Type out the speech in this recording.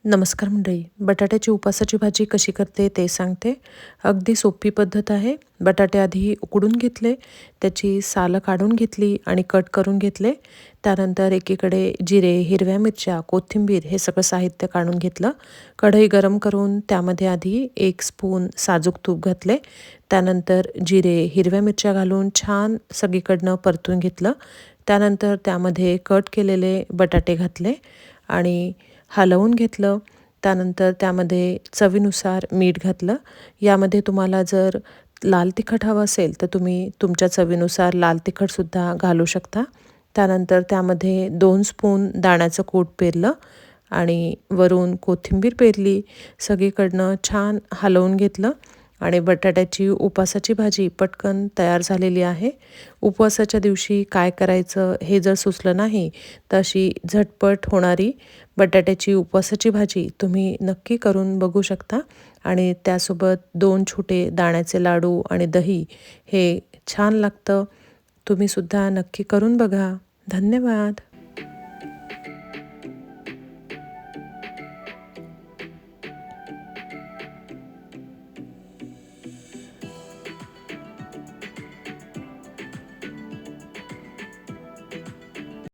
नमस्कार मंडळी. बटाट्याची उपासाची भाजी कशी करते ते सांगते. अगदी सोपी पद्धत आहे. बटाटे आधी उकडून घेतले, त्याची सालं काढून घेतली आणि कट करून घेतले. त्यानंतर एकीकडे जिरे, हिरव्या मिरच्या, कोथिंबीर हे सगळं साहित्य काढून घेतलं. कढई गरम करून त्यामध्ये आधी 1 स्पून साजूक तूप घातले. त्यानंतर जिरे, हिरव्या मिरच्या घालून छान सगळीकडनं परतून घेतलं. त्यानंतर त्यामध्ये कट केलेले बटाटे घातले आणि हलवून घेतलं. त्यानंतर त्यामध्ये चवीनुसार मीठ घातलं. यामध्ये तुम्हाला जर लाल तिखट हवं असेल तर तुम्ही तुमच्या चवीनुसार लाल तिखटसुद्धा घालू शकता. त्यानंतर त्यामध्ये 2 स्पून दाण्याचं कूट पेरलं आणि वरून कोथिंबीर पेरली. सगळीकडनं छान हलवून घेतलं आणि बटाट्याची उपासाची भाजी पटकन तयार झालेली आहे. उपवासाच्या दिवशी काय करायचं हे जर सुचलं नाही तर अशी झटपट होणारी बटाट्याची उपवासाची भाजी तुम्ही नक्की करून बघू शकता. आणि त्यासोबत 2 छोटे दाण्याचे लाडू आणि दही हे छान लागतं. तुम्हीसुद्धा नक्की करून बघा. धन्यवाद.